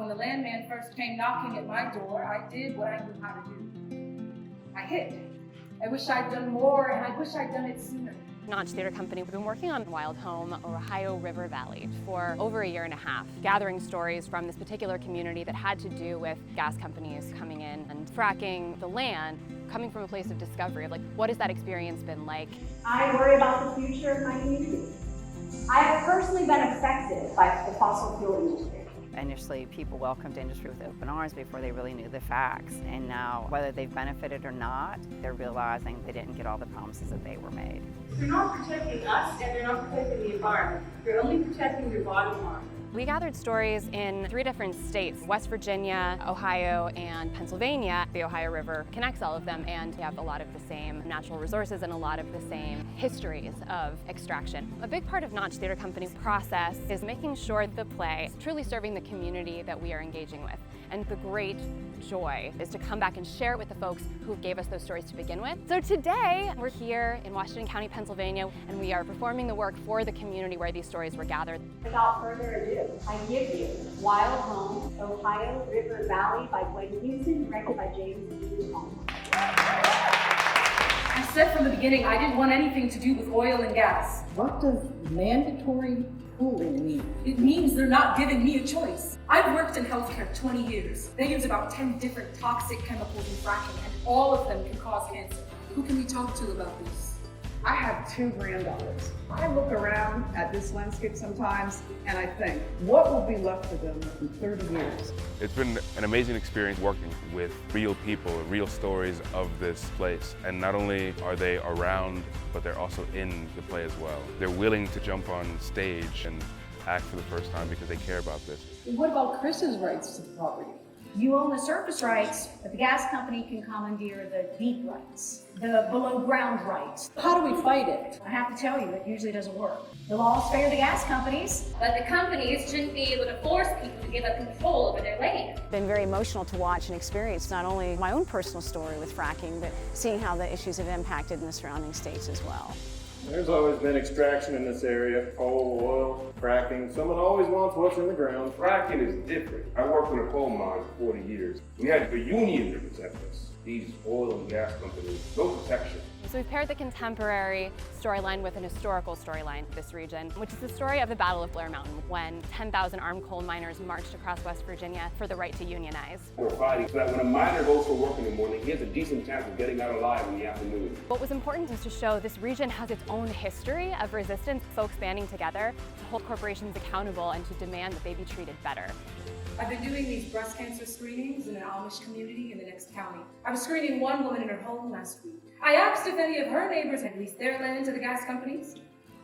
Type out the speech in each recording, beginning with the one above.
when the landman first came knocking at my door, I did what I knew how to do. I hid. I wish I'd done more, and I wish I'd done it sooner. Notch Theater Company, we've been working on Wild Home, Ohio River Valley for over a year and a half, gathering stories from this particular community that had to do with gas companies coming in and fracking the land, coming from a place of discovery, of like, what has that experience been like? I worry about the future of my community. I have personally been affected by the fossil fuel industry. Initially, people welcomed industry with open arms before they really knew the facts. And now, whether they've benefited or not, they're realizing they didn't get all the promises that they were made. They're not protecting us, and they're not protecting the environment. They're only protecting their bottom line. We gathered stories in 3 different states, West Virginia, Ohio, and Pennsylvania. The Ohio River connects all of them, and they have a lot of the same natural resources and a lot of the same histories of extraction. A big part of Notch Theater Company's process is making sure the play is truly serving the community that we are engaging with. And the great joy is to come back and share it with the folks who gave us those stories to begin with. So today, we're here in Washington County, Pennsylvania, and we are performing the work for the community where these stories were gathered. Without further ado, I give you Wild Home, Ohio River Valley by Gwen Houston, directed by James Holmes. I said from the beginning I didn't want anything to do with oil and gas. What does mandatory cooling mean? It means they're not giving me a choice. I've worked in healthcare 20 years. They use about 10 different toxic chemicals in fracking, and all of them can cause cancer. Who can we talk to about this? I have 2 granddaughters. I look around at this landscape sometimes and I think, what will be left of them in 30 years? It's been an amazing experience working with real people, real stories of this place. And not only are they around, but they're also in the play as well. They're willing to jump on stage and act for the first time because they care about this. What about Chris's rights to the property? You own the surface rights, but the gas company can commandeer the deep rights, the below ground rights. How do we fight it? I have to tell you, it usually doesn't work. The laws favor the gas companies. But the companies shouldn't be able to force people to give up control over their land. It's been very emotional to watch and experience not only my own personal story with fracking, but seeing how the issues have impacted in the surrounding states as well. There's always been extraction in this area, coal, oil, fracking. Someone always wants what's in the ground. Fracking is different. I worked in a coal mine for 40 years. We had the union to protect us. These oil and gas companies, no protection. So we've paired the contemporary storyline with an historical storyline of this region, which is the story of the Battle of Blair Mountain, when 10,000 armed coal miners marched across West Virginia for the right to unionize. We're fighting so that when a miner goes to work in the morning, he has a decent chance of getting out alive in the afternoon. What was important is to show this region has its own history of resistance, folks banding together to hold corporations accountable and to demand that they be treated better. I've been doing these breast cancer screenings in an Amish community in the next county. I was screening one woman in her home last week. I asked if any of her neighbors had leased their land to the gas companies.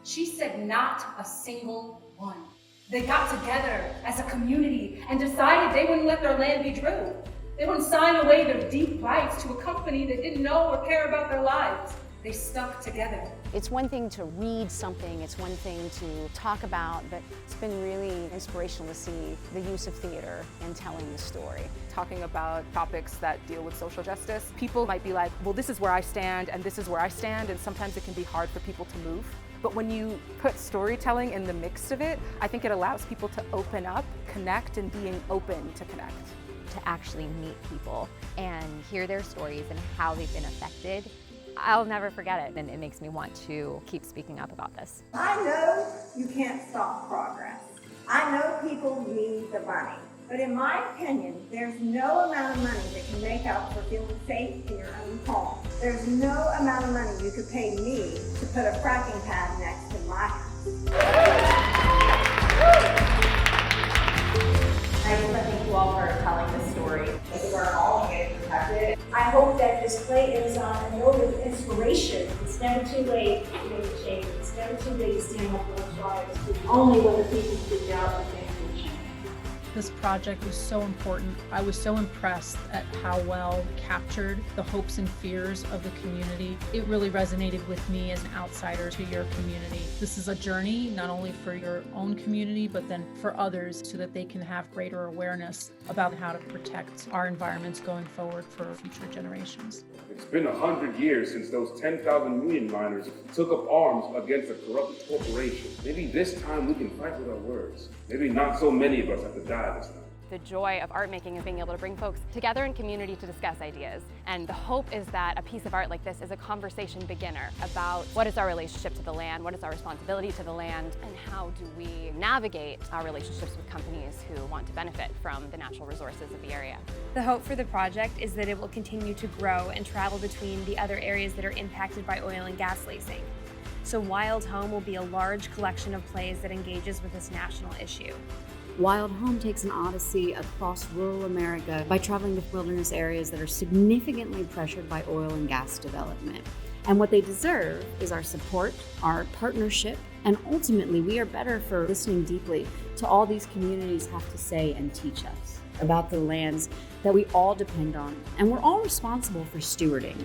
She said not a single one. They got together as a community and decided they wouldn't let their land be drilled. They wouldn't sign away their deep rights to a company that didn't know or care about their lives. They stuck together. It's one thing to read something, it's one thing to talk about, but it's been really inspirational to see the use of theater in telling the story. Talking about topics that deal with social justice, people might be like, well, this is where I stand and this is where I stand, and sometimes it can be hard for people to move. But when you put storytelling in the mix of it, I think it allows people to open up, connect, and being open to connect. To actually meet people and hear their stories and how they've been affected, I'll never forget it, and it makes me want to keep speaking up about this. I know you can't stop progress. I know people need the money. But in my opinion, there's no amount of money that can make up for feeling safe in your own home. There's no amount of money you could pay me to put a fracking pad next to my house. I just want to thank you all for telling this story. I think we're all getting protected. I hope that this play is a note of inspiration. It's never too late to make a change. It's never too late to stand up for what's right. Only when the people speak out and things will change. This project was so important. I was so impressed at how well it captured the hopes and fears of the community. It really resonated with me as an outsider to your community. This is a journey not only for your own community, but then for others so that they can have greater awareness about how to protect our environments going forward for future generations. It's been 100 years since those 10,000 union miners took up arms against a corrupt corporation. Maybe this time we can fight with our words. Maybe not so many of us have to die this time. The joy of art making is being able to bring folks together in community to discuss ideas. And the hope is that a piece of art like this is a conversation beginner about what is our relationship to the land, what is our responsibility to the land, and how do we navigate our relationships with companies who want to benefit from the natural resources of the area. The hope for the project is that it will continue to grow and travel between the other areas that are impacted by oil and gas leasing. So Wild Home will be a large collection of plays that engages with this national issue. Wild Home takes an odyssey across rural America by traveling to wilderness areas that are significantly pressured by oil and gas development. And what they deserve is our support, our partnership, and ultimately we are better for listening deeply to all these communities have to say and teach us about the lands that we all depend on and we're all responsible for stewarding.